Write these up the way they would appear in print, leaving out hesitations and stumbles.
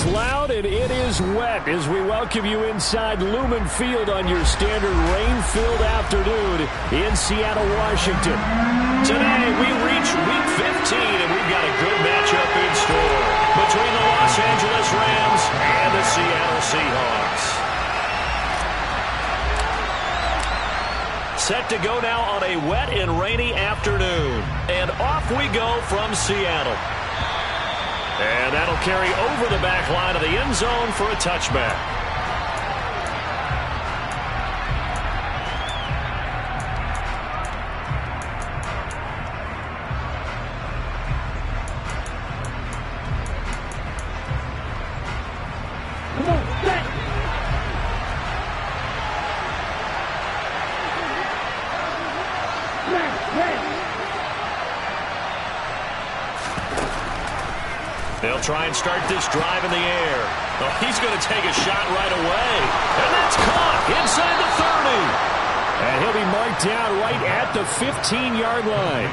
is loud and it is wet as we welcome you inside Lumen Field on your standard rain-filled afternoon in Seattle, Washington. Today we reach Week 15 and we've got a good matchup in store between the Los Angeles Rams and the Seattle Seahawks. Set to go now on a wet and rainy afternoon. And off we go from Seattle. And that'll carry over the back line of the end zone for a touchback. They'll try and start this drive in the air. Oh, he's going to take a shot right away. And that's caught inside the 30. And he'll be marked down right at the 15-yard line.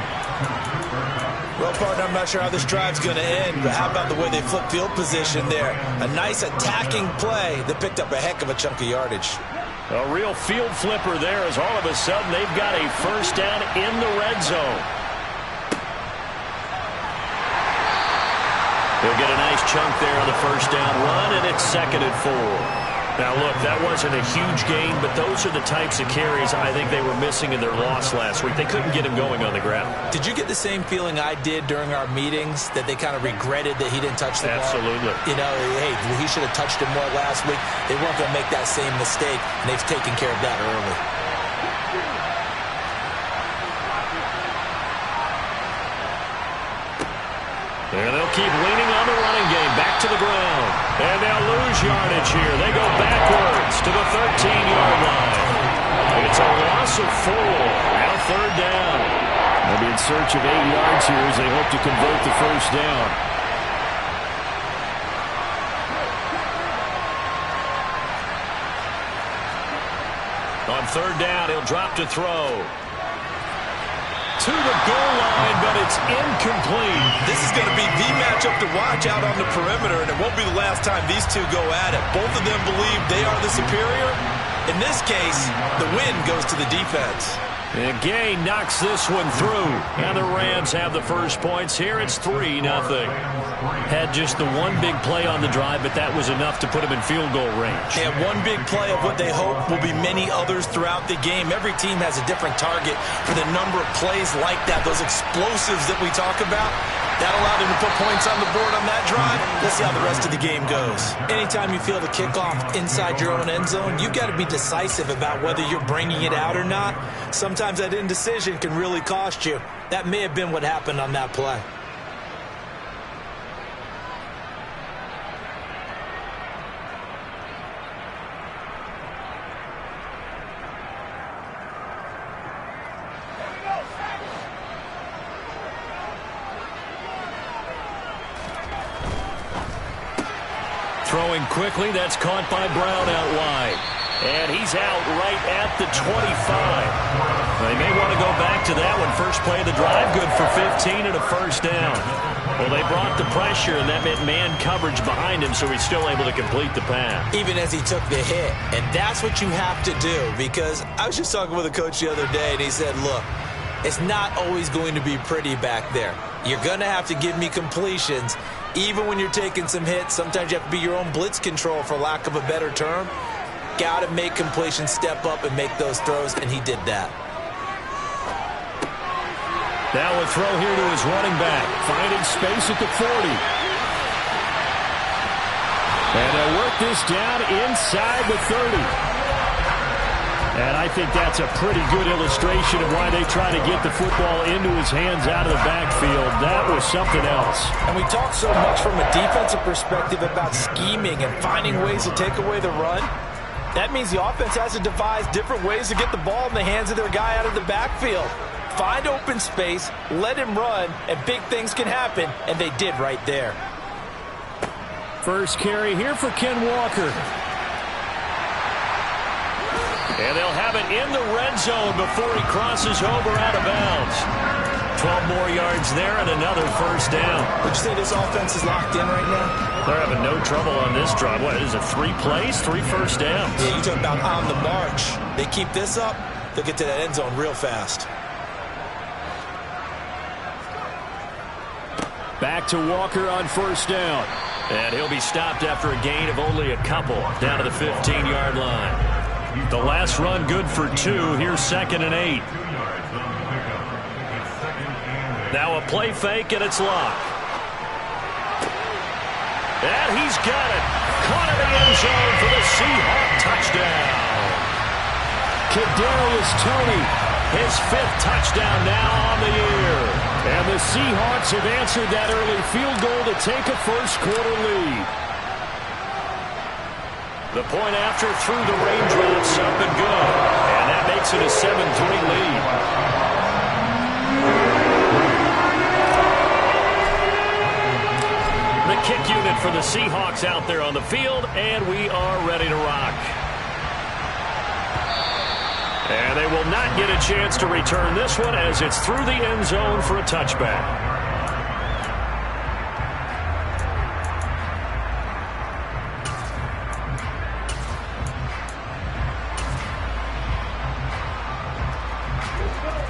Well, partner, I'm not sure how this drive's going to end, but how about the way they flip field position there? A nice attacking play that picked up a heck of a chunk of yardage. A real field flipper there as all of a sudden they've got a first down in the red zone. He'll get a nice chunk there on the first down run, and it's 2nd and 4. Now, look, that wasn't a huge gain, but those are the types of carries I think they were missing in their loss last week. They couldn't get him going on the ground. Did you get the same feeling I did during our meetings, that they kind of regretted that he didn't touch the ball? Absolutely. You know, hey, he should have touched it more last week. They weren't going to make that same mistake, and they've taken care of that early. And they'll keep leaning on the running game. Back to the ground. And they'll lose yardage here. They go backwards to the 13-yard line. And it's a loss of 4. Now 3rd down. They'll be in search of 8 yards here as they hope to convert the first down. On 3rd down, he'll drop to throw. To the goal line, but it's incomplete. This is going to be the matchup to watch out on the perimeter, and it won't be the last time these two go at it. Both of them believe they are the superior. In this case, the win goes to the defense. And Gay knocks this one through. And the Rams have the first points here. It's 3-0. Had just the one big play on the drive, but that was enough to put him in field goal range. And one big play of what they hope will be many others throughout the game. Every team has a different target for the number of plays like that, those explosives that we talk about. That allowed them to put points on the board on that drive. Let's see how the rest of the game goes. Anytime you feel the kickoff inside your own end zone, you've got to be decisive about whether you're bringing it out or not. Sometimes that indecision can really cost you. That may have been what happened on that play. Throwing quickly, that's caught by Brown out wide. And he's out right at the 25. They may want to go back to that one. First play of the drive, good for 15 and a first down. Well, they brought the pressure, and that meant man coverage behind him, so he's still able to complete the pass. Even as he took the hit. And that's what you have to do, because I was just talking with a coach the other day, and he said, look, it's not always going to be pretty back there. You're going to have to give me completions. Even when you're taking some hits, sometimes you have to be your own blitz control, for lack of a better term. Got to make completions, step up and make those throws, and he did that. Now a throw here to his running back, finding space at the 40. And they'll work this down inside the 30. And I think that's a pretty good illustration of why they try to get the football into his hands out of the backfield. That was something else. And we talk so much from a defensive perspective about scheming and finding ways to take away the run. That means the offense has to devise different ways to get the ball in the hands of their guy out of the backfield. Find open space, let him run, and big things can happen, and they did right there. First carry here for Ken Walker. And they'll have it in the red zone before he crosses over out of bounds. 12 more yards there and another first down. Would you say this offense is locked in right now? They're having no trouble on this drive. What is it, 3 plays, 3 first downs? Yeah, you talk about on the march. They keep this up, they'll get to that end zone real fast. Back to Walker on first down. And he'll be stopped after a gain of only a couple down to the 15-yard line. The last run good for 2. Here's 2nd and 8. Now a play fake, and it's locked. And he's got it. Caught in the end zone for the Seahawk touchdown. Kadarius Toney, his 5th touchdown now on the year. And the Seahawks have answered that early field goal to take a first-quarter lead. The point after through the raindrops up and good. And that makes it a 7-3 lead. The kick unit for the Seahawks out there on the field, and we are ready to rock. And they will not get a chance to return this one as it's through the end zone for a touchback.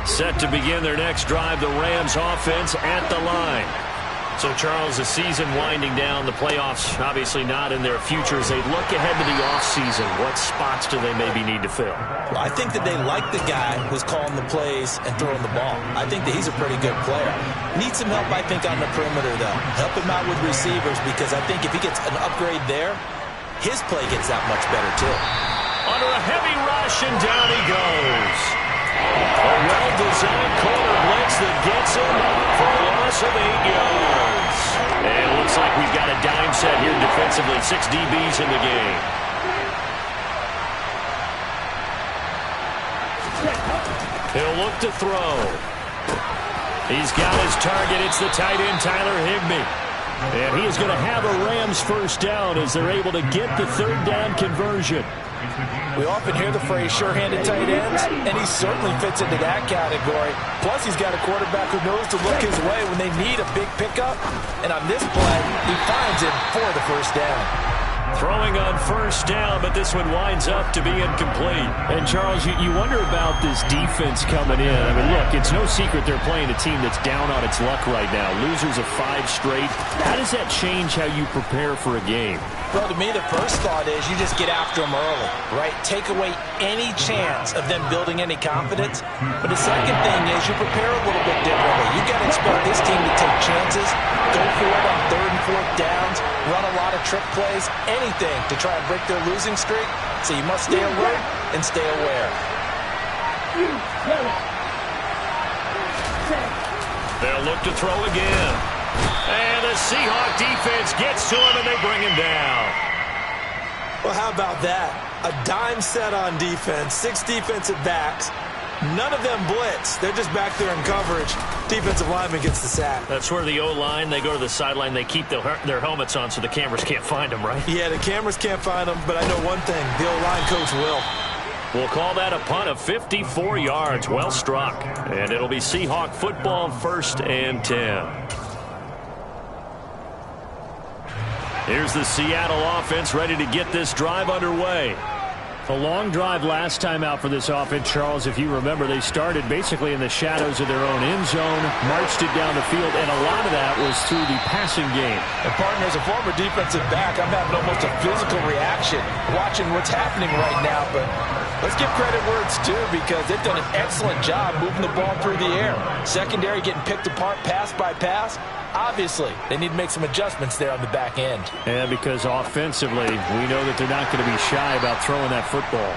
Set to begin their next drive, the Rams offense at the line. So, Charles, the season winding down, the playoffs obviously not in their future. As they look ahead to the offseason, what spots do they maybe need to fill? Well, I think that they like the guy who's calling the plays and throwing the ball. I think that he's a pretty good player. Needs some help, I think, on the perimeter, though. Help him out with receivers, because I think if he gets an upgrade there, his play gets that much better, too. Under a heavy rush, and down he goes. A well-designed corner blitz that gets him for a loss of 8 yards. And it looks like we've got a dime set here defensively. 6 DBs in the game. He'll look to throw. He's got his target. It's the tight end, Tyler Higbee. And he is going to have a Rams first down as they're able to get the 3rd down conversion. We often hear the phrase sure-handed tight ends, and he certainly fits into that category. Plus, he's got a quarterback who knows to look his way when they need a big pickup. And on this play, he finds it for the first down. Throwing on first down, but this one winds up to be incomplete. And, Charles, you wonder about this defense coming in. I mean, look, it's no secret they're playing a team that's down on its luck right now. Losers of 5 straight. How does that change how you prepare for a game? Well, to me, the first thought is you just get after them early, right? Take away any chance of them building any confidence. But the second thing is you prepare a little bit differently. You got to expect this team to take chances, go for it on 3rd and 4th downs, run a lot of trick plays, anything to try and break their losing streak. So you must stay alert and stay aware. They'll look to throw again. And the Seahawk defense gets to him, and they bring him down. Well, how about that? A dime set on defense, 6 defensive backs. None of them blitz. They're just back there in coverage. Defensive lineman gets the sack. That's where the O-line, they go to the sideline, they keep their helmets on so the cameras can't find them, right? Yeah, the cameras can't find them, but I know one thing. The O-line coach will. We'll call that a punt of 54 yards. Well struck. And it'll be Seahawk football, 1st and 10. Here's the Seattle offense ready to get this drive underway. A long drive last time out for this offense, Charles. If you remember, they started basically in the shadows of their own end zone, marched it down the field, and a lot of that was through the passing game. And, partner, as a former defensive back, I'm having almost a physical reaction watching what's happening right now. But let's give credit where it's due, because they've done an excellent job moving the ball through the air. Secondary getting picked apart pass by pass. Obviously, they need to make some adjustments there on the back end. And because offensively, we know that they're not going to be shy about throwing that football.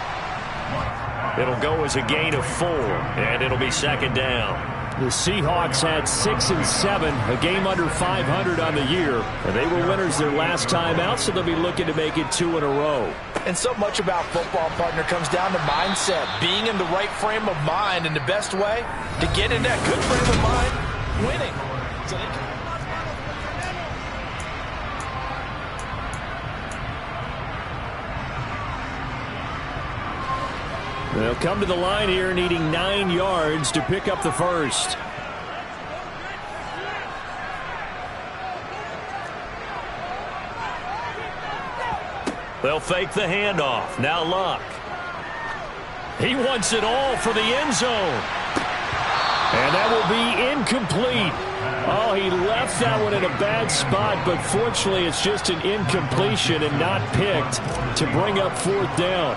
It'll go as a gain of 4, and it'll be 2nd down. The Seahawks had 6 and 7, a game under 500 on the year, and they were winners their last time out, so they'll be looking to make it 2 in a row. And so much about football, partner, comes down to mindset, being in the right frame of mind, and the best way to get in that good frame of mind, winning. So they can They'll come to the line here needing 9 yards to pick up the first. They'll fake the handoff. Now Luck. He wants it all for the end zone. And that will be incomplete. Oh, he left that one in a bad spot, but fortunately it's just an incompletion and not picked to bring up 4th down.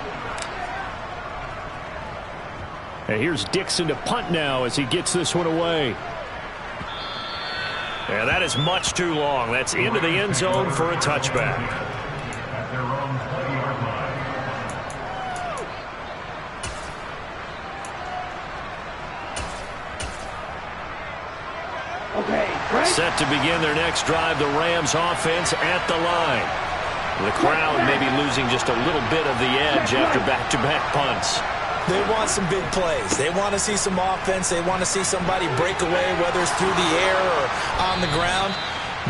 And here's Dixon to punt now as he gets this one away. And that is much too long. That's into the end zone for a touchback. Set to begin their next drive, the Rams offense at the line. The crowd may be losing just a little bit of the edge after back-to-back punts. They want some big plays. They want to see some offense. They want to see somebody break away, whether it's through the air or on the ground.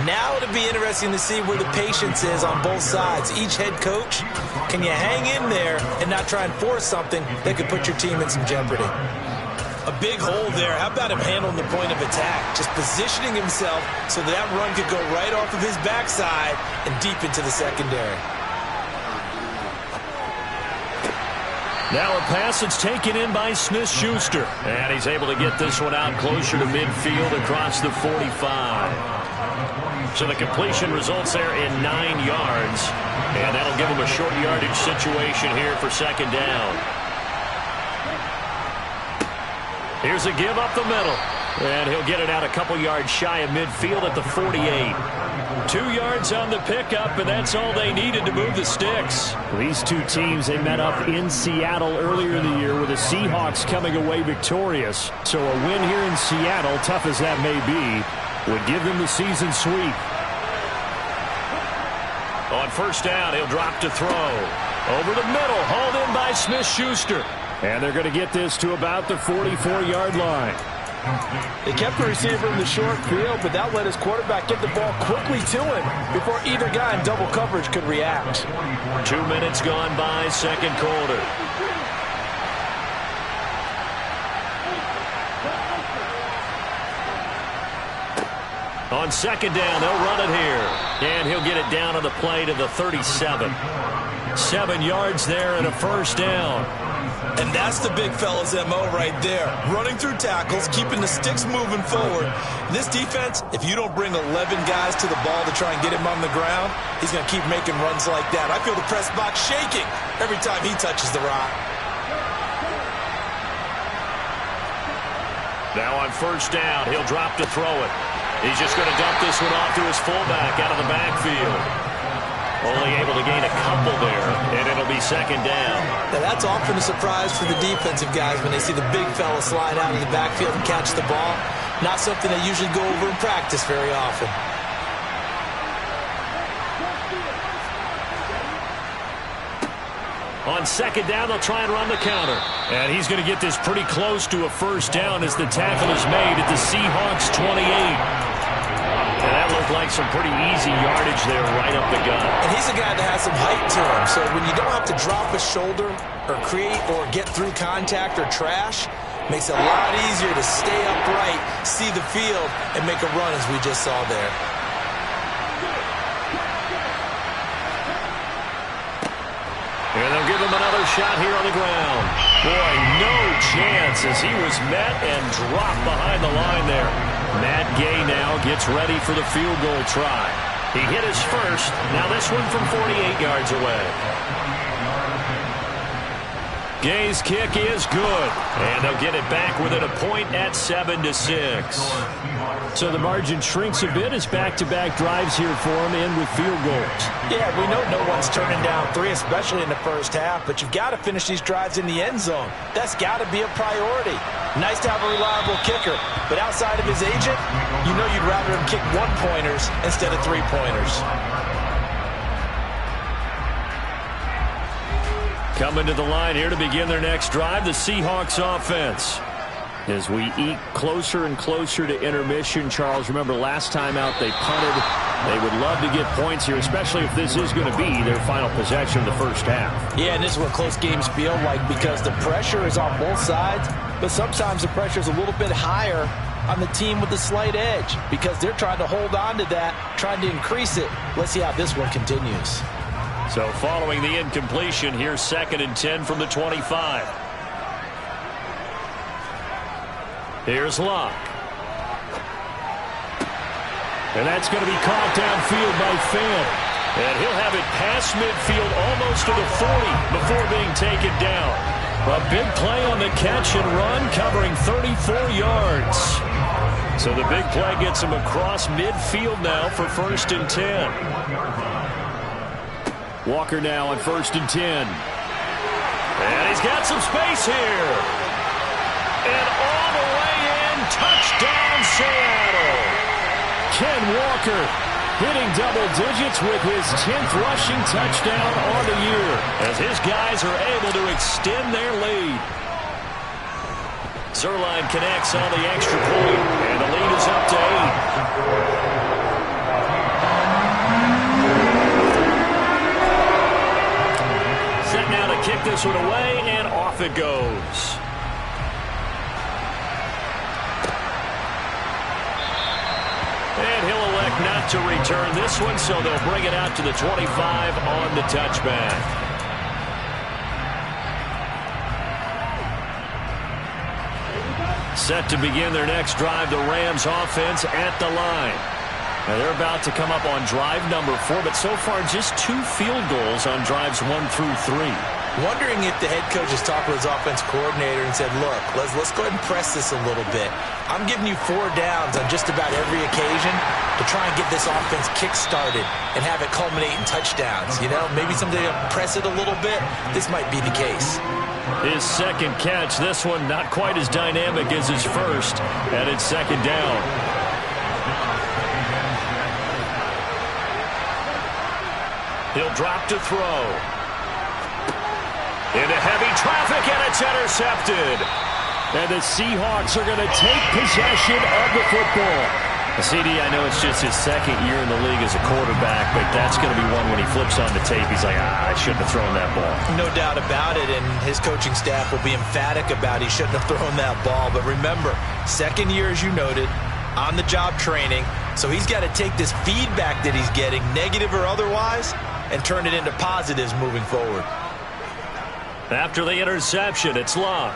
Now it'll be interesting to see where the patience is on both sides. Each head coach, can you hang in there and not try and force something that could put your team in some jeopardy? A big hole there. How about him handling the point of attack? Just positioning himself so that run could go right off of his backside and deep into the secondary. Now a pass that's taken in by Smith-Schuster. And he's able to get this one out closer to midfield across the 45. So the completion results there in 9 yards. And that'll give him a short yardage situation here for 2nd down. Here's a give up the middle. And he'll get it out a couple yards shy of midfield at the 48. 2 yards on the pickup, and that's all they needed to move the sticks. These two teams, they met up in Seattle earlier in the year with the Seahawks coming away victorious. So a win here in Seattle, tough as that may be, would give them the season sweep. On 1st down, he'll drop to throw. Over the middle, hauled in by Smith-Schuster. And they're going to get this to about the 44-yard line. They kept the receiver in the short field, but that let his quarterback get the ball quickly to him before either guy in double coverage could react. 2 minutes gone by, 2nd quarter. On 2nd down, they'll run it here. And he'll get it down on the play to the 37. 7 yards there and a 1st down. And that's the big fella's MO right there. Running through tackles, keeping the sticks moving forward. This defense, if you don't bring 11 guys to the ball to try and get him on the ground, he's going to keep making runs like that. I feel the press box shaking every time he touches the rock. Now on 1st down, he'll drop to throw it. He's just going to dump this one off to his fullback out of the backfield. Only able to gain a couple there, and it'll be 2nd down. Now that's often a surprise for the defensive guys when they see the big fella slide out of the backfield and catch the ball. Not something they usually go over in practice very often. On 2nd down, they'll try and run the counter. And he's going to get this pretty close to a 1st down as the tackle is made at the Seahawks 28. And that looked like some pretty easy yardage there right up the gut. And he's a guy that has some height to him. So when you don't have to drop a shoulder or create or get through contact or trash, makes it a lot easier to stay upright, see the field, and make a run as we just saw there. And they'll give him another shot here on the ground. Boy, no chance as he was met and dropped behind the line there. Matt Gay now gets ready for the field goal try. He hit his first. Now this one from 48 yards away. Gay's kick is good. And they'll get it back within a point at 7-6. So the margin shrinks a bit as back-to-back drives here for him in with field goals. Yeah, we know no one's turning down 3, especially in the 1st half, but you've got to finish these drives in the end zone. That's got to be a priority. Nice to have a reliable kicker, but outside of his agent, you know you'd rather him kick 1-pointers instead of 3-pointers. Coming to the line here to begin their next drive, the Seahawks offense. As we eke closer and closer to intermission, Charles, remember last time out they punted. They would love to get points here, especially if this is going to be their final possession of the 1st half. Yeah, and this is what close games feel like because the pressure is on both sides, but sometimes the pressure is a little bit higher on the team with the slight edge because they're trying to hold on to that, trying to increase it. Let's see how this one continues. So following the incompletion, here's 2nd and 10 from the 25. Here's Luck. And that's going to be caught downfield by Fant. And he'll have it past midfield almost to the 40 before being taken down. A big play on the catch and run, covering 34 yards. So the big play gets him across midfield now for 1st and 10. Walker now on 1st and 10. And he's got some space here. And all the way in, touchdown Seattle. Ken Walker hitting double digits with his 10th rushing touchdown on the year as his guys are able to extend their lead. Zerline connects on the extra point, and the lead is up to 8. Set now to kick this one away, and off it goes. And he'll elect not to return this one, so they'll bring it out to the 25 on the touchback. Set to begin their next drive, the Rams offense at the line. Now they're about to come up on drive number 4, but so far just 2 field goals on drives 1 through 3. Wondering if the head coach has talked with his offense coordinator and said, look, let's go ahead and press this a little bit. I'm giving you 4 downs on just about every occasion to try and get this offense kick-started and have it culminate in touchdowns. You know, maybe someday press it a little bit. This might be the case. His 2nd catch, this one not quite as dynamic as his first, and it's 2nd down. He'll drop to throw. Into heavy traffic, and it's intercepted. And the Seahawks are going to take possession of the football. CD, I know it's just his 2nd year in the league as a quarterback, but that's going to be one when he flips on the tape. He's like, I shouldn't have thrown that ball. No doubt about it, and his coaching staff will be emphatic about he shouldn't have thrown that ball. But remember, 2nd year, as you noted, on-the-job training, so he's got to take this feedback that he's getting, negative or otherwise, and turn it into positives moving forward. After the interception, it's Luck.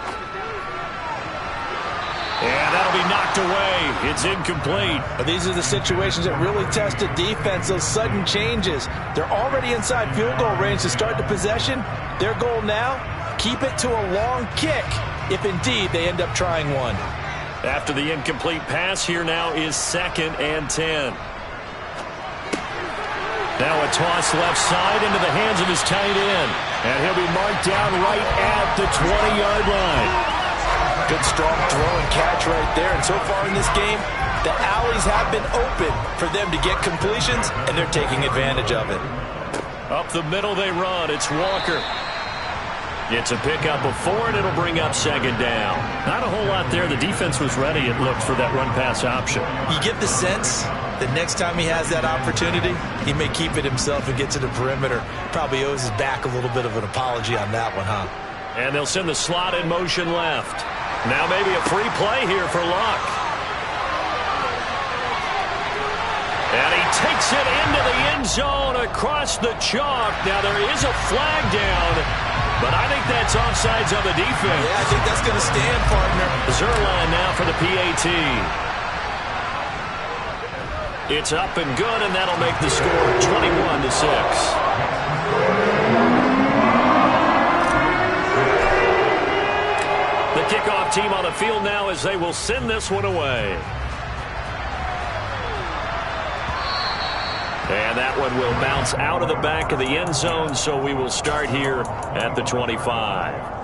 And that'll be knocked away. It's incomplete. These are the situations that really test the defense, those sudden changes. They're already inside field goal range to start the possession. Their goal now, keep it to a long kick, if indeed they end up trying one. After the incomplete pass, here now is 2nd and 10. Now a toss left side into the hands of his tight end. And he'll be marked down right at the 20-yard line. Good strong throw and catch right there. And so far in this game, the alleys have been open for them to get completions, and they're taking advantage of it. Up the middle they run. It's Walker. It's a pickup of 4, and it'll bring up 2nd down. Not a whole lot there. The defense was ready, it looked, for that run-pass option. You get the sense that next time he has that opportunity, he may keep it himself and get to the perimeter. Probably owes his back a little bit of an apology on that one, huh? And they'll send the slot in motion left. Now maybe a free play here for Luck. And he takes it into the end zone across the chalk. Now there is a flag down, but I think that's offsides on the defense. Yeah, I think that's going to stand, partner. Zerline now for the PAT. It's up and good, and that'll make the score 21-6. The kickoff team on the field now as they will send this one away. And that one will bounce out of the back of the end zone, so we will start here at the 25.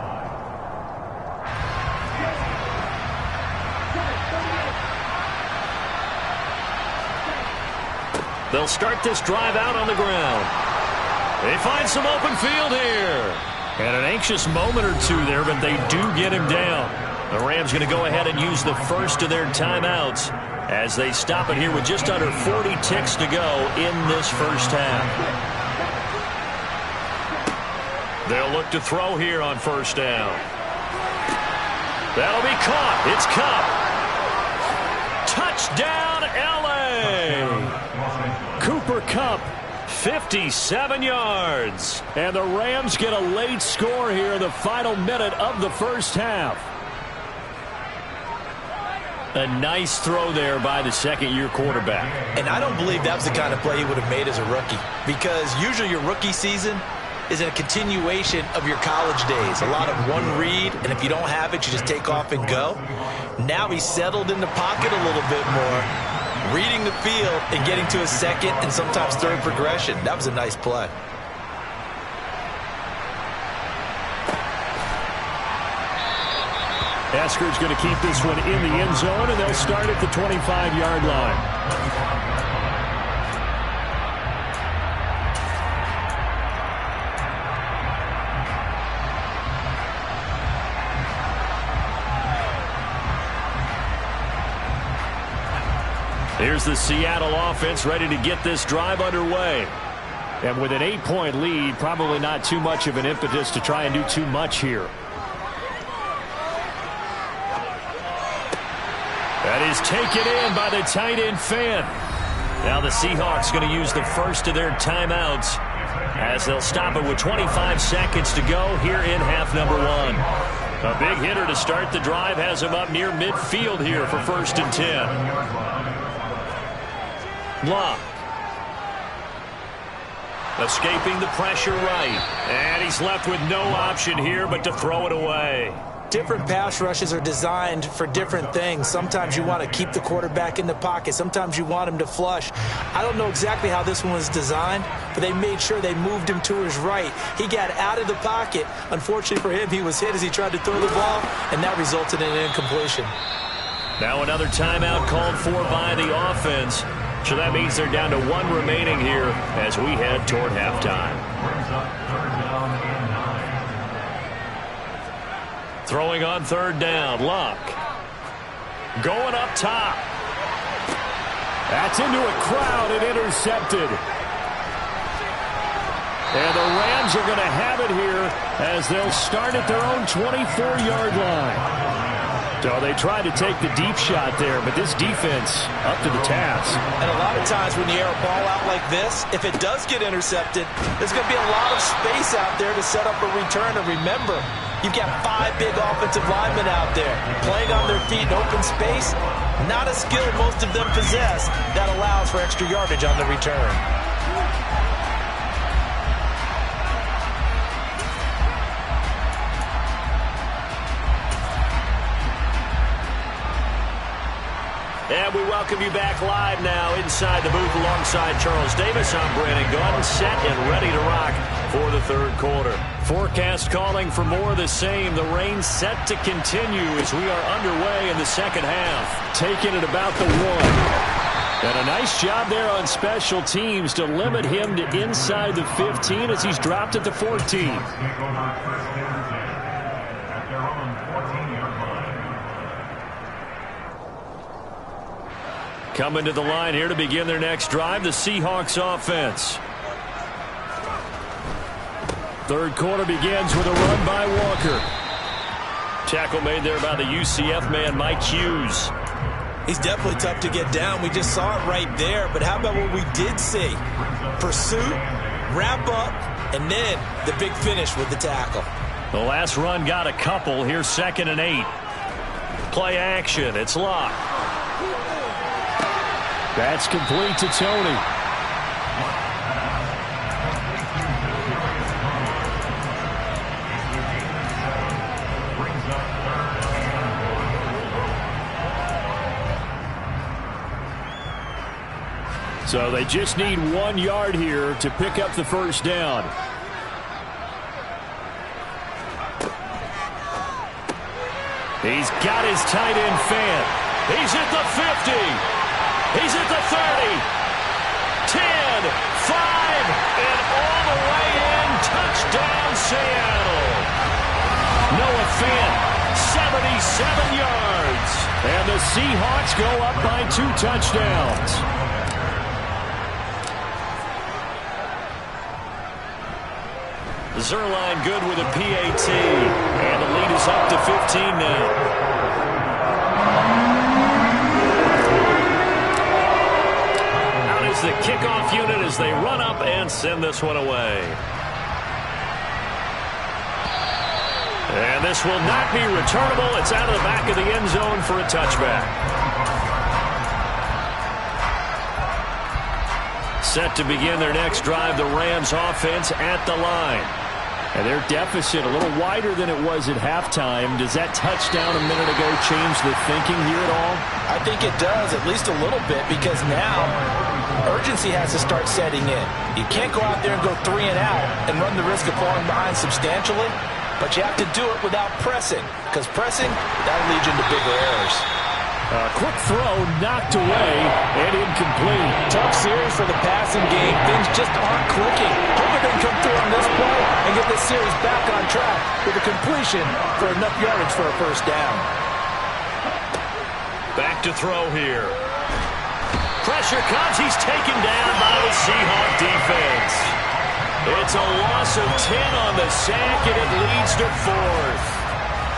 They'll start this drive out on the ground. They find some open field here. And an anxious moment or two there, but they do get him down. The Rams going to go ahead and use the first of their timeouts as they stop it here with just under 40 ticks to go in this first half. They'll look to throw here on 1st down. That'll be caught. It's Kupp. Touchdown, L.A. Cooper Kupp 57 yards. And the Rams get a late score here in the final minute of the first half. A nice throw there by the second-year quarterback. And I don't believe that was the kind of play he would have made as a rookie, because usually your rookie season is a continuation of your college days. A lot of one read, and if you don't have it, you just take off and go. Now he's settled in the pocket a little bit more, reading the field and getting to a second and sometimes third progression. That was a nice play. Esker's going to keep this one in the end zone, and they'll start at the 25-yard line. Here's the Seattle offense ready to get this drive underway. And with an 8-point lead, probably not too much of an impetus to try and do too much here. That is taken in by the tight end Fan. Now the Seahawks going to use the first of their timeouts as they'll stop it with 25 seconds to go here in half number one. A big hitter to start the drive has him up near midfield here for 1st and 10. Block. Escaping the pressure right. And he's left with no option here but to throw it away. Different pass rushes are designed for different things. Sometimes you want to keep the quarterback in the pocket. Sometimes you want him to flush. I don't know exactly how this one was designed, but they made sure they moved him to his right. He got out of the pocket. Unfortunately for him, he was hit as he tried to throw the ball, and that resulted in an incompletion. Now another timeout called for by the offense. So that means they're down to one remaining here as we head toward halftime. Throwing on 3rd down, Luck. Going up top. That's into a crowd and intercepted. And the Rams are going to have it here as they'll start at their own 24-yard line. So they tried to take the deep shot there, but this defense up to the task. And a lot of times when you air a ball out like this, if it does get intercepted, there's going to be a lot of space out there to set up a return. And remember, you've got 5 big offensive linemen out there playing on their feet in open space. Not a skill most of them possess that allows for extra yardage on the return. And we welcome you back live now inside the booth alongside Charles Davis. I'm Brandon Gunn, set and ready to rock for the 3rd quarter. Forecast calling for more of the same. The rain set to continue as we are underway in the second half. Taking it about the 1. And a nice job there on special teams to limit him to inside the 15 as he's dropped at the 14. Coming to the line here to begin their next drive, the Seahawks offense. 3rd quarter begins with a run by Walker. Tackle made there by the UCF man, Mike Hughes. He's definitely tough to get down. We just saw it right there. But how about what we did see? Pursuit, wrap up, and then the big finish with the tackle. The last run got a couple. Here's 2nd and 8. Play action. It's locked. That's complete to Tony. So they just need 1 yard here to pick up the 1st down. He's got his tight end Fan. He's at the 50. He's at the 30. 10, 5, and all the way in. Touchdown, Seattle. Noah Fant, 77 yards. And the Seahawks go up by 2 touchdowns. Zerline good with a PAT. And the lead is up to 15 now. Out is the kickoff unit as they run up and send this one away. And this will not be returnable. It's out of the back of the end zone for a touchback. Set to begin their next drive, the Rams offense at the line. And their deficit a little wider than it was at halftime. Does that touchdown a minute ago change the thinking here at all? I think it does, at least a little bit, because now urgency has to start setting in. You can't go out there and go 3 and out and run the risk of falling behind substantially, but you have to do it without pressing, because pressing, that'll lead you into bigger errors. A quick throw knocked away and incomplete. Tough series for the passing game. Things just aren't clicking. Hopefully they can come through on this play and get this series back on track with a completion for enough yardage for a first down. Back to throw here. Pressure comes. He's taken down by the Seahawk defense. It's a loss of 10 on the sack, and it leads to 4th.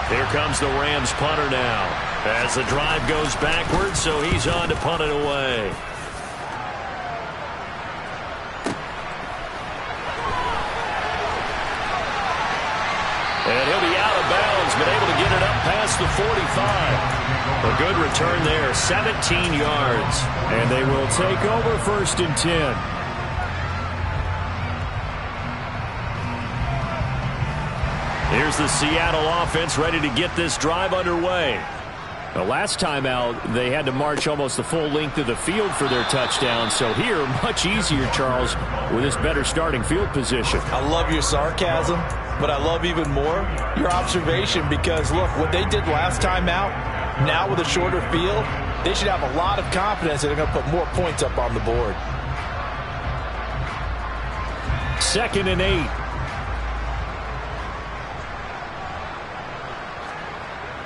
Here comes the Rams punter now. As the drive goes backwards, so he's on to punt it away. And he'll be out of bounds, but able to get it up past the 45. A good return there, 17 yards. And they will take over 1st and 10. Here's the Seattle offense ready to get this drive underway. The last time out, they had to march almost the full length of the field for their touchdown. So here, much easier, Charles, with this better starting field position. I love your sarcasm, but I love even more your observation, because, look, what they did last time out, now with a shorter field, they should have a lot of confidence that they're going to put more points up on the board. 2nd and 8.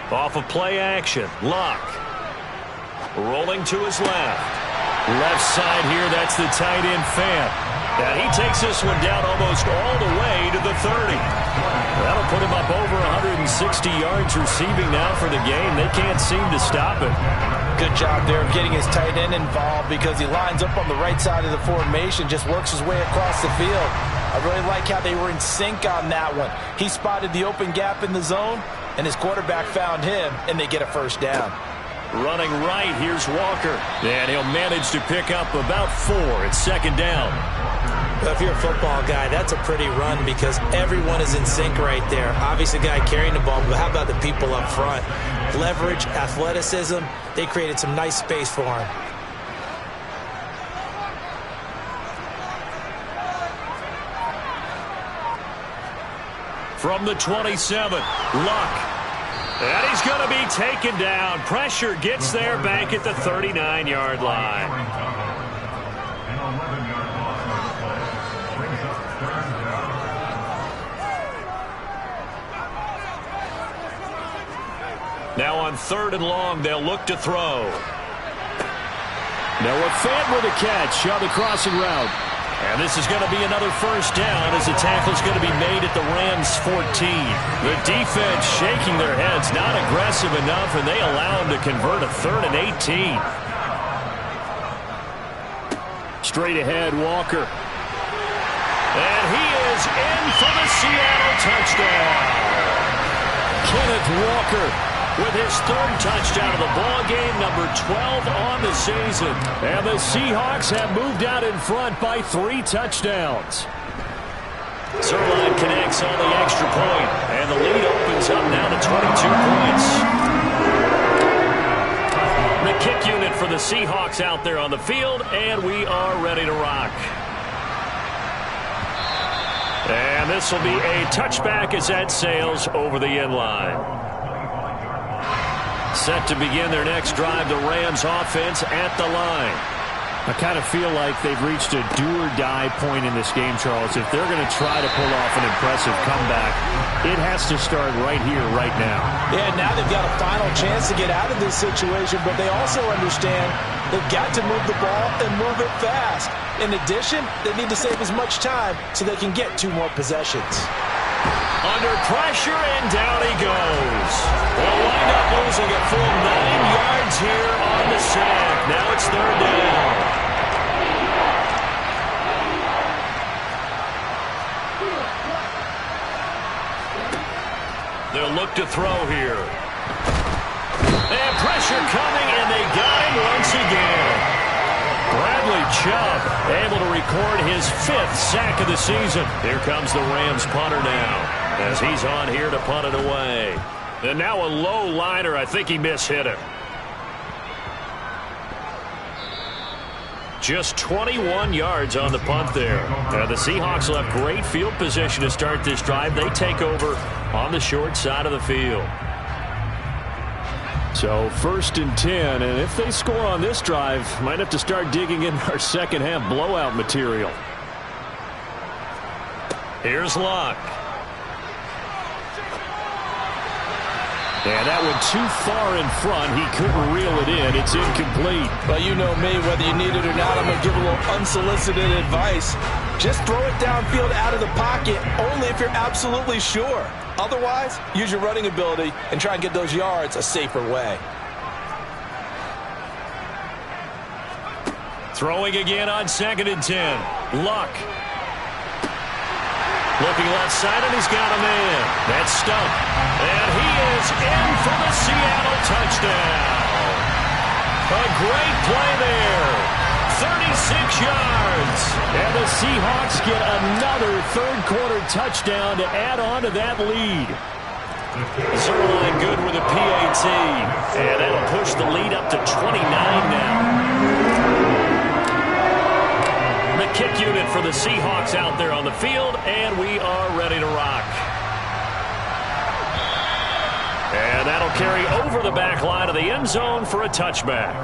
Off of play action. Luck. Rolling to his left. Left side here, that's the tight end Fant. And he takes this one down almost all the way to the 30. That'll put him up over 160 yards receiving now for the game. They can't seem to stop it. Good job there of getting his tight end involved, because he lines up on the right side of the formation, just works his way across the field. I really like how they were in sync on that one. He spotted the open gap in the zone, and his quarterback found him, and they get a first down. Running right, here's Walker. And he'll manage to pick up about 4. It's 2nd down. Well, if you're a football guy, that's a pretty run, because everyone is in sync right there. Obviously, the guy carrying the ball, but how about the people up front? Leverage, athleticism, they created some nice space for him. From the 27, Luck. And he's going to be taken down. Pressure gets there back at the 39-yard line. Now on 3rd and long, they'll look to throw. Noah Fant with a catch on the crossing route. And this is going to be another first down, as the tackle's going to be made at the Rams 14. The defense shaking their heads, not aggressive enough, and they allow him to convert a 3rd and 18. Straight ahead, Walker. And he is in for the Seattle touchdown. Kenneth Walker with his 3rd touchdown of the ball game, number 12 on the season. And the Seahawks have moved out in front by 3 touchdowns. Zerline connects on the extra point, and the lead opens up now to 22 points. The kick unit for the Seahawks out there on the field, and we are ready to rock. And this will be a touchback as that sails over the end line. Set to begin their next drive, the Rams offense at the line. I kind of feel like they've reached a do-or-die point in this game, Charles. If they're going to try to pull off an impressive comeback, it has to start right here, right now. Yeah, now they've got a final chance to get out of this situation, but they also understand they've got to move the ball and move it fast. In addition, they need to save as much time so they can get 2 more possessions. Under pressure, and down he goes. They'll wind up losing a full 9 yards here on the sack. Now it's 3rd down. look to throw here. And pressure coming, and they got him once again. Bradley Chubb able to record his 5th sack of the season. Here comes the Rams punter now, as he's on here to punt it away. And now a low liner. I think he mishit him. Just 21 yards on the punt there. The Seahawks left great field position to start this drive. They take over on the short side of the field. So 1st and 10, and if they score on this drive, might have to start digging in our second half blowout material. Here's Luck. And that went too far in front. He couldn't reel it in. It's incomplete. Well, you know me, whether you need it or not, I'm going to give a little unsolicited advice. Just throw it downfield out of the pocket, only if you're absolutely sure. Otherwise, use your running ability and try and get those yards a safer way. Throwing again on 2nd and 10. Luck. Looking left side, and he's got a man. That's Stump. And he is in for the Seattle touchdown. A great play there. 36 yards. And the Seahawks get another third-quarter touchdown to add on to that lead. Zerline good with a PAT. And that'll push the lead up to 29 now. The kick unit for the Seahawks out there on the field, and we are ready to rock. And that'll carry over the back line of the end zone for a touchback.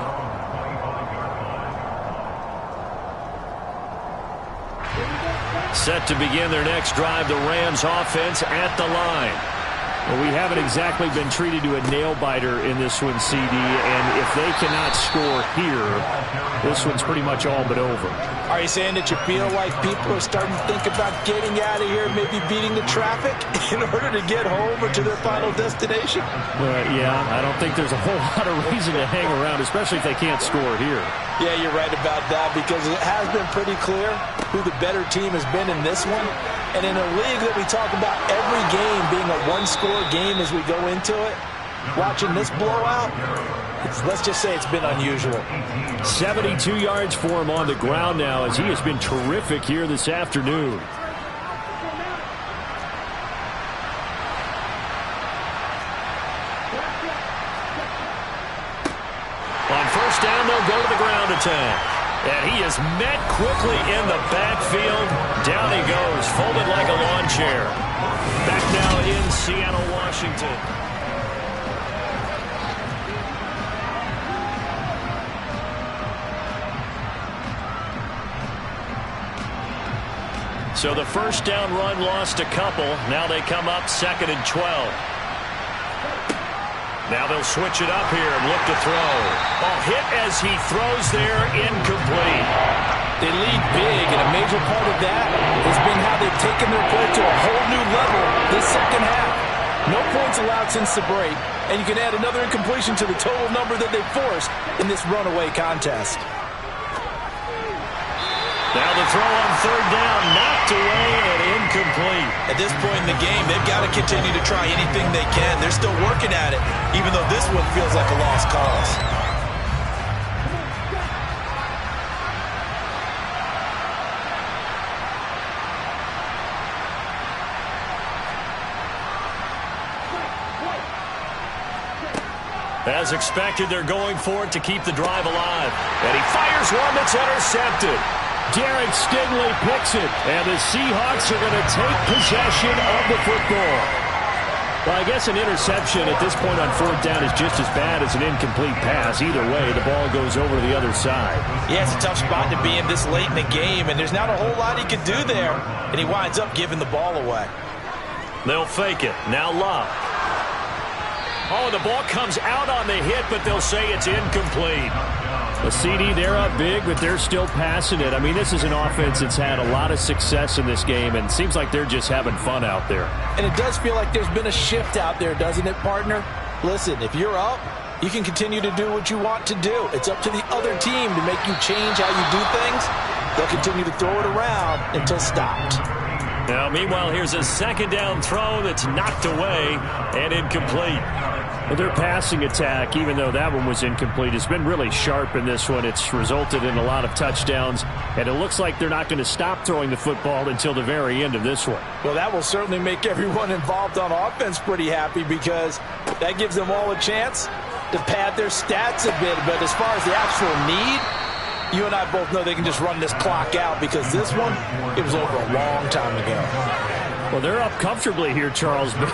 Set to begin their next drive, the Rams offense at the line. Well, we haven't exactly been treated to a nail-biter in this one, CD, and if they cannot score here, this one's pretty much all but over. Are you saying that you feel like people are starting to think about getting out of here, maybe beating the traffic in order to get home or to their final destination? Yeah, I don't think there's a whole lot of reason to hang around, especially if they can't score here. Yeah, you're right about that, because it has been pretty clear who the better team has been in this one. And in a league that we talk about every game being a one-score game as we go into it, watching this blowout, let's just say it's been unusual. 72 yards for him on the ground now, as he has been terrific here this afternoon. On 1st down, they'll go to the ground attack. And he is met quickly in the backfield. Down he goes, folded like a lawn chair. Back now in Seattle, Washington. So the 1st down run lost a couple. Now they come up 2nd and 12. Now they'll switch it up here and look to throw. Ball hit as he throws there, incomplete. They lead big, and a major part of that has been how they've taken their play to a whole new level this second half. No points allowed since the break, and you can add another incompletion to the total number that they've forced in this runaway contest. Now the throw on 3rd down, knocked away and incomplete. At this point in the game, they've got to continue to try anything they can. They're still working at it, even though this one feels like a lost cause. As expected, they're going for it to keep the drive alive. And he fires one that's intercepted. Derek Stingley picks it, and the Seahawks are going to take possession of the football. Well, I guess an interception at this point on 4th down is just as bad as an incomplete pass. Either way, the ball goes over to the other side. Yeah, it's a tough spot to be in this late in the game, and there's not a whole lot he could do there, and he winds up giving the ball away. They'll fake it. Now Luck. Oh, the ball comes out on the hit, but they'll say it's incomplete. A CD, they're up big, but they're still passing it. I mean, this is an offense that's had a lot of success in this game, and it seems like they're just having fun out there. And it does feel like there's been a shift out there, doesn't it, partner? Listen, if you're up, you can continue to do what you want to do. It's up to the other team to make you change how you do things. They'll continue to throw it around until stopped. Now, meanwhile, here's a second down throw that's knocked away and incomplete. Well, their passing attack, even though that one was incomplete, has been really sharp in this one. It's resulted in a lot of touchdowns, and it looks like they're not going to stop throwing the football until the very end of this one. Well, that will certainly make everyone involved on offense pretty happy because that gives them all a chance to pad their stats a bit. But as far as the actual need, you and I both know they can just run this clock out because this one, it was over a long time ago. Well, they're up comfortably here, Charles, but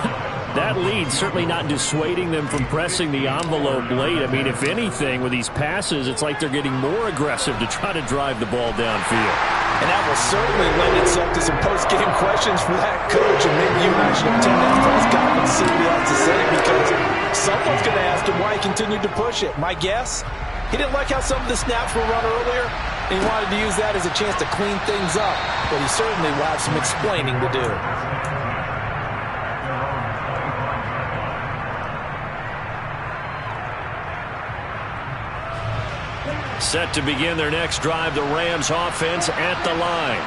that lead certainly not dissuading them from pressing the envelope late. I mean, if anything, with these passes, it's like they're getting more aggressive to try to drive the ball downfield. And that will certainly lend itself to some post-game questions for that coach, and maybe you and I should attend that press conference and see what he has to say because someone's going to ask him why he continued to push it. My guess, he didn't like how some of the snaps were run earlier, and he wanted to use that as a chance to clean things up, but he certainly will have some explaining to do. Set to begin their next drive, the Rams offense at the line.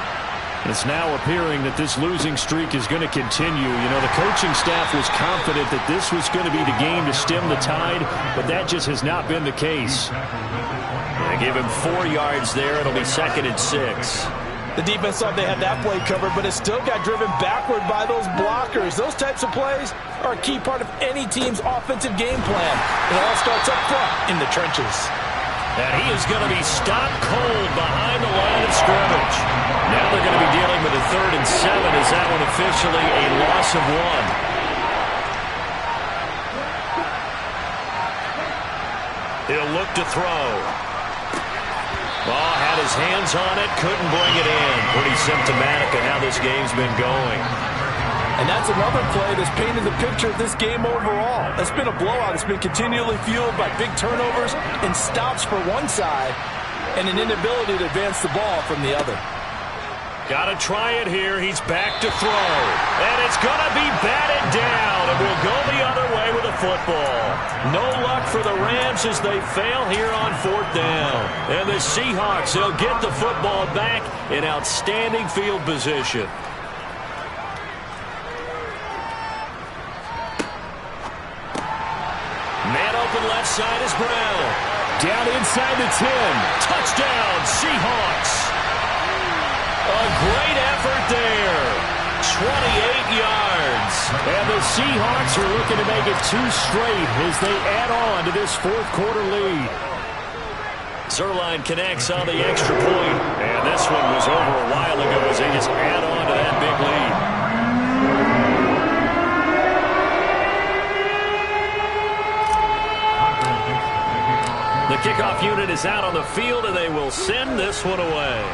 It's now appearing that this losing streak is going to continue. You know, the coaching staff was confident that this was going to be the game to stem the tide, but that just has not been the case. They give him 4 yards there. It'll be 2nd and 6. The defense thought they had that play covered, but it still got driven backward by those blockers. Those types of plays are a key part of any team's offensive game plan. It all starts up front in the trenches. And he is going to be stopped cold behind the line of scrimmage. Now they're going to be dealing with a 3rd and 7. Is that one officially a loss of 1? He'll look to throw. Oh, had his hands on it, couldn't bring it in. Pretty symptomatic of how this game's been going. And that's another play that's painted the picture of this game overall. It's been a blowout. It's been continually fueled by big turnovers and stops for one side and an inability to advance the ball from the other. Got to try it here. He's back to throw. And it's going to be batted down. And will go the other way with the football. No luck for the Rams as they fail here on 4th down. And the Seahawks, they'll get the football back in outstanding field position. Man open left side is Brown. Down inside the 10. Touchdown, Seahawks. A great effort there. 28 yards. And the Seahawks are looking to make it 2 straight as they add on to this 4th quarter lead. Zerline connects on the extra point. And this one was over a while ago as they just add on to that big lead. The kickoff unit is out on the field, and they will send this one away.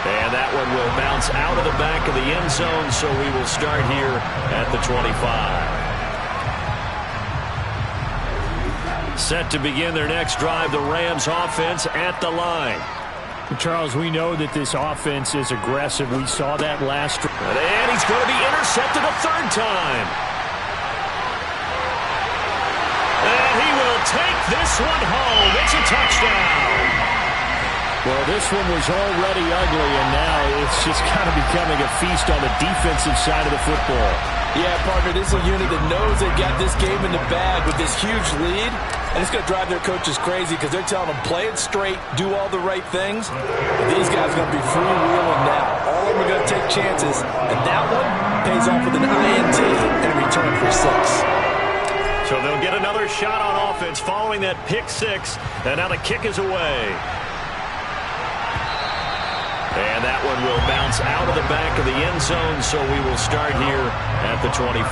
And that one will bounce out of the back of the end zone, so we will start here at the 25. Set to begin their next drive, the Rams offense at the line. Charles, we know that this offense is aggressive. We saw that last drive. And he's going to be intercepted a 3rd time. And he will take this one home. It's a touchdown. Well, this one was already ugly, and now it's just kind of becoming a feast on the defensive side of the football. Yeah, partner, this is a unit that knows they got this game in the bag with this huge lead, and it's going to drive their coaches crazy because they're telling them, play it straight, do all the right things. But these guys are going to be freewheeling now. All of them are going to take chances, and that one pays off with an INT and a return for 6. So they'll get another shot on offense following that pick 6, and now the kick is away. And that one will bounce out of the back of the end zone, so we will start here at the 25.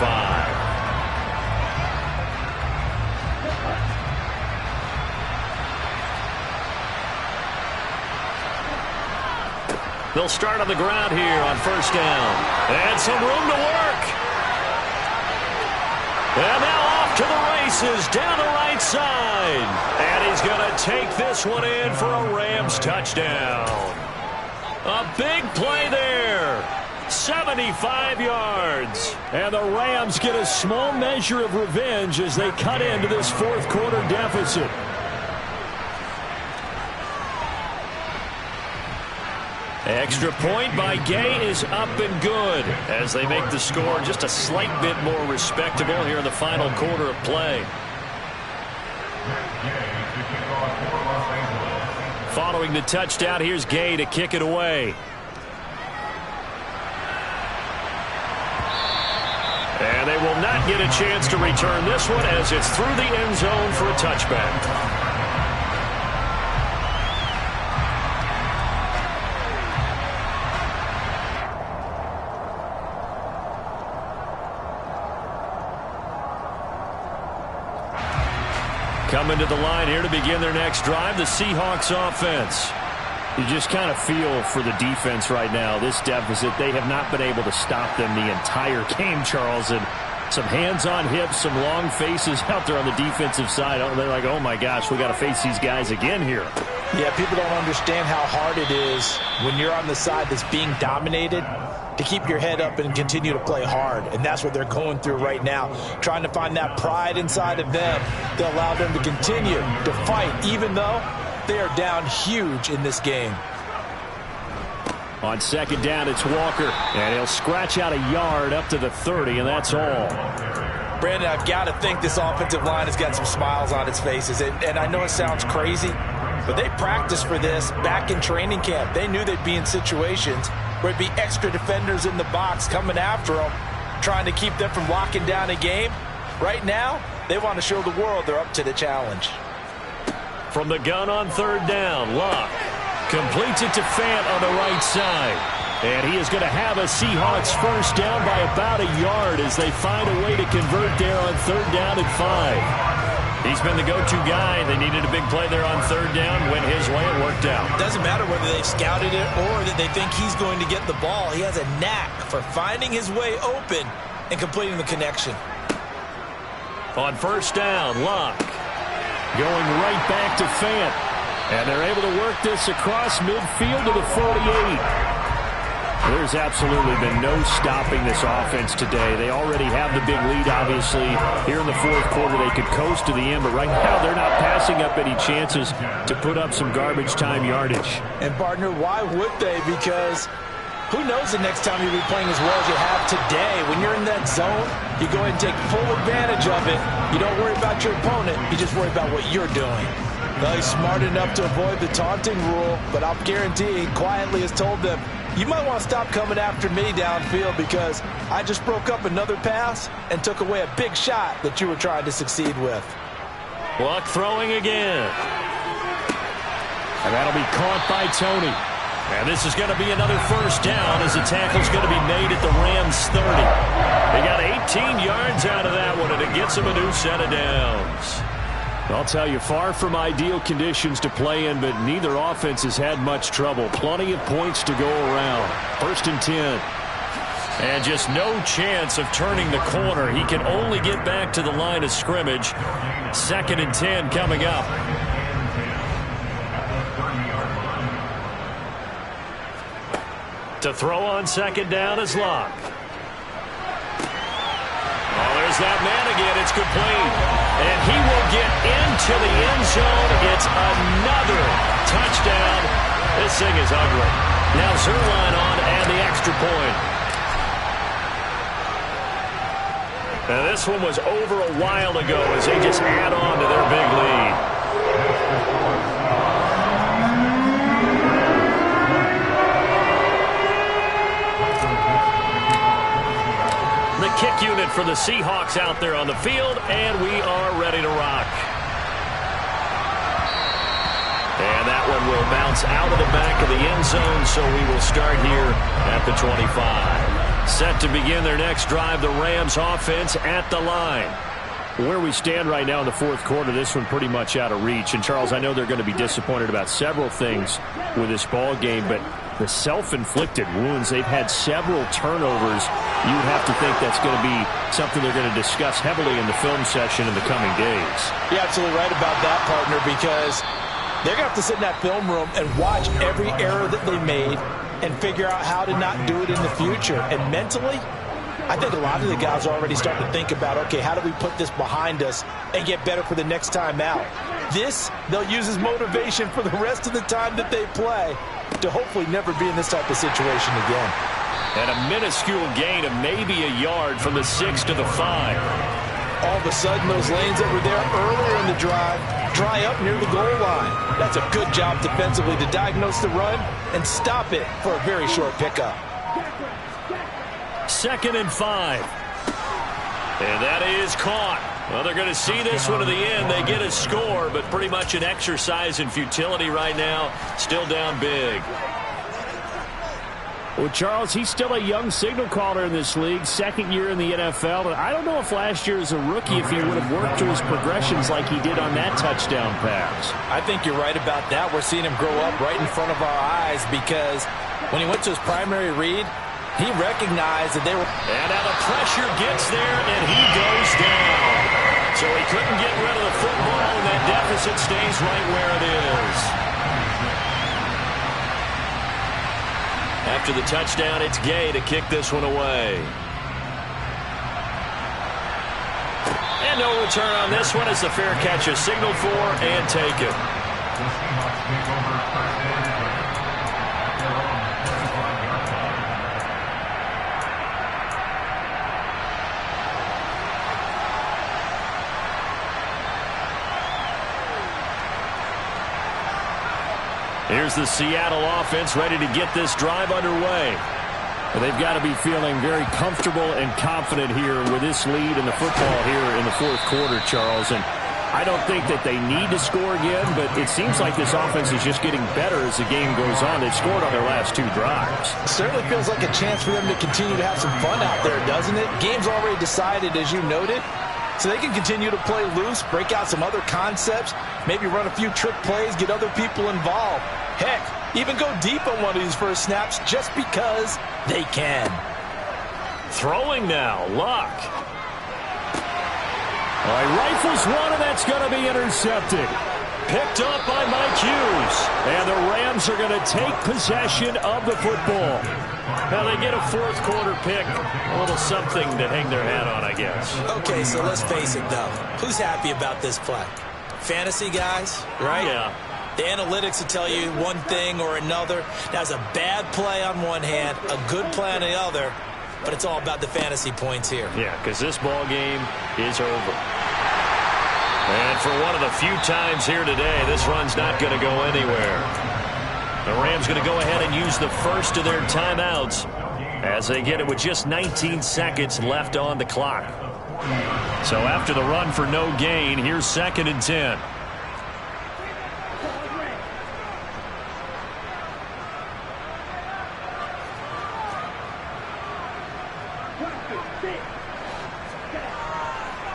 They'll start on the ground here on 1st down. And some room to work. And now off to the races down the right side. And he's going to take this one in for a Rams touchdown. A big play there. 75 yards. And the Rams get a small measure of revenge as they cut into this 4th quarter deficit. Extra point by Gay is up and good as they make the score just a slight bit more respectable here in the final quarter of play. Following the touchdown, here's Gay to kick it away. And they will not get a chance to return this one as it's through the end zone for a touchback. Coming to the line here to begin their next drive, the Seahawks offense. You just kind of feel for the defense right now. This deficit, they have not been able to stop them the entire game, Charles. And some hands on hips, some long faces out there on the defensive side. They're like, oh my gosh, we got to face these guys again here. Yeah, people don't understand how hard it is when you're on the side that's being dominated to keep your head up and continue to play hard. And that's what they're going through right now, trying to find that pride inside of them to allow them to continue to fight, even though they are down huge in this game. On second down, it's Walker, and he'll scratch out a yard up to the 30, and that's all. Brandon, I've got to think this offensive line has got some smiles on its faces. And I know it sounds crazy, but they practiced for this back in training camp. They knew they'd be in situations where it'd be extra defenders in the box coming after them, trying to keep them from locking down a game. Right now, they want to show the world they're up to the challenge. From the gun on third down, Locke completes it to Fant on the right side. And he is going to have a Seahawks first down by about a yard as they find a way to convert there on third down and 5. He's been the go-to guy. They needed a big play there on third down. Went his way. It worked out. Doesn't matter whether they've scouted it or that they think he's going to get the ball. He has a knack for finding his way open and completing the connection. On first down, Locke going right back to Fant. And they're able to work this across midfield to the 48. There's absolutely been no stopping this offense today. They already have the big lead, obviously. Here in the fourth quarter, they could coast to the end, but right now they're not passing up any chances to put up some garbage time yardage. And, partner, why would they? Because who knows the next time you'll be playing as well as you have today. When you're in that zone, you go ahead and take full advantage of it. You don't worry about your opponent. You just worry about what you're doing. Well, he's smart enough to avoid the taunting rule, but I'll guarantee he quietly has told them, you might want to stop coming after me downfield because I just broke up another pass and took away a big shot that you were trying to succeed with. Luck throwing again. And that'll be caught by Tony. And this is going to be another first down as the tackle's going to be made at the Rams 30. They got 18 yards out of that one, and it gets them a new set of downs. I'll tell you, far from ideal conditions to play in, but neither offense has had much trouble. Plenty of points to go around. First and 10. And just no chance of turning the corner. He can only get back to the line of scrimmage. Second and 10 coming up. To throw on second down is Locke. Oh, there's that man again. It's complete. And he will get into the end zone. It's another touchdown. This thing is ugly. Now Zerline on and the extra point. Now this one was over a while ago as they just add on to their big lead. The kick unit for the Seahawks out there on the field, and we are ready to rock. And that one will bounce out of the back of the end zone, so we will start here at the 25. Set to begin their next drive, the Rams offense at the line. Where we stand right now in the fourth quarter, this one pretty much out of reach. And, Charles, I know they're going to be disappointed about several things with this ball game, but the self-inflicted wounds, they've had several turnovers. You would have to think that's going to be something they're going to discuss heavily in the film session in the coming days. You're absolutely right about that, partner, because they're going to have to sit in that film room and watch every error that they made and figure out how to not do it in the future. And mentally, I think a lot of the guys are already starting to think about, okay, how do we put this behind us and get better for the next time out? This, they'll use as motivation for the rest of the time that they play to hopefully never be in this type of situation again. And a minuscule gain of maybe a yard from the 6 to the 5. All of a sudden, those lanes that were there earlier in the drive dry up near the goal line. That's a good job defensively to diagnose the run and stop it for a very short pickup. 2nd and 5. And that is caught. Well, they're going to see this one to the end. They get a score, but pretty much an exercise in futility right now. Still down big. Well, Charles, he's still a young signal caller in this league, 2nd year in the NFL. And I don't know if last year as a rookie if he would have worked through his progressions like he did on that touchdown pass. I think you're right about that. We're seeing him grow up right in front of our eyes because when he went to his primary read, he recognized that they were... And now the pressure gets there, and he goes down. So he couldn't get rid of the football, and that deficit stays right where it is. After the touchdown, it's Gay to kick this one away. And no return on this one as the fair catch is signaled for and taken. Here's the Seattle offense ready to get this drive underway. Well, they've got to be feeling very comfortable and confident here with this lead in the football here in the 4th quarter, Charles. And I don't think that they need to score again, but it seems like this offense is just getting better as the game goes on. They've scored on their last 2 drives. It certainly feels like a chance for them to continue to have some fun out there, doesn't it? Game's already decided, as you noted. So they can continue to play loose, break out some other concepts, maybe run a few trick plays, get other people involved. Heck, even go deep on one of these first snaps just because they can. Throwing now, Luck. All right, rifles one, and that's going to be intercepted. Picked up by Mike Hughes. And the Rams are going to take possession of the football. Now they get a 4th quarter pick. A little something to hang their hat on, I guess. Okay, so let's face it, though. Who's happy about this play? Fantasy guys, right? Yeah. The analytics will tell you one thing or another. That's a bad play on one hand, a good play on the other, but it's all about the fantasy points here. Yeah, because this ball game is over. And for one of the few times here today, this run's not going to go anywhere. The Rams going to go ahead and use the first of their timeouts as they get it with just 19 seconds left on the clock. So after the run for no gain, here's 2nd and 10.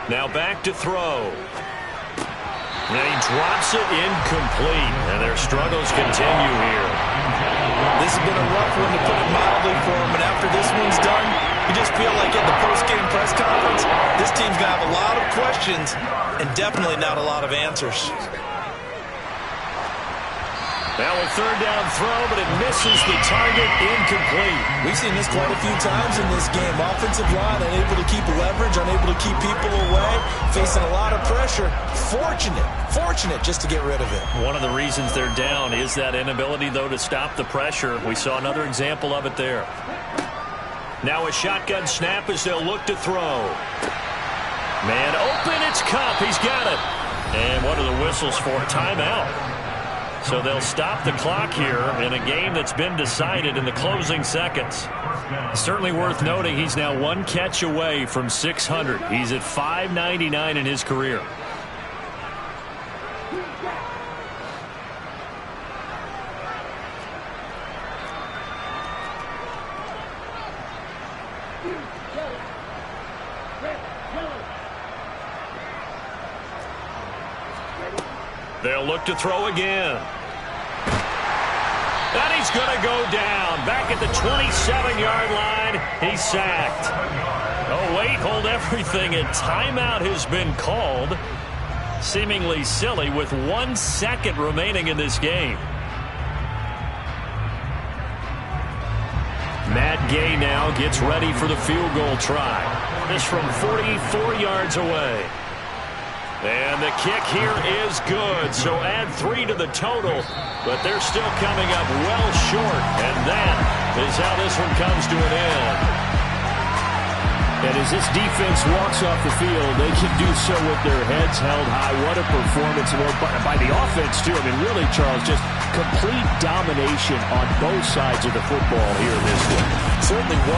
Now back to throw. And he drops it incomplete. And their struggles continue here. This has been a rough one, to put it mildly, for him. And after this one's done, you just feel like at the post-game press conference, this team's going to have a lot of questions and definitely not a lot of answers. Now a 3rd down throw, but it misses the target, incomplete. We've seen this quite a few times in this game. Offensive line unable to keep leverage, unable to keep people away, facing a lot of pressure. Fortunate just to get rid of it. One of the reasons they're down is that inability, though, to stop the pressure. We saw another example of it there. Now a shotgun snap as they'll look to throw. Man open, it's Kupp. He's got it. And what are the whistles for? Timeout. So they'll stop the clock here in a game that's been decided in the closing seconds. Certainly worth noting he's now 1 catch away from 600. He's at 599 in his career. They'll look to throw again. And he's going to go down. Back at the 27-yard line. He's sacked. Oh, wait, hold everything. A timeout has been called. Seemingly silly with 1 second remaining in this game. Matt Gay now gets ready for the field goal try. This from 44 yards away. And the kick here is good. So add 3 to the total, but they're still coming up well short. And that is how this one comes to an end. And as this defense walks off the field, they can do so with their heads held high. What a performance by the offense, too. I mean, really, Charles, just complete domination on both sides of the football here in this one. Certainly was.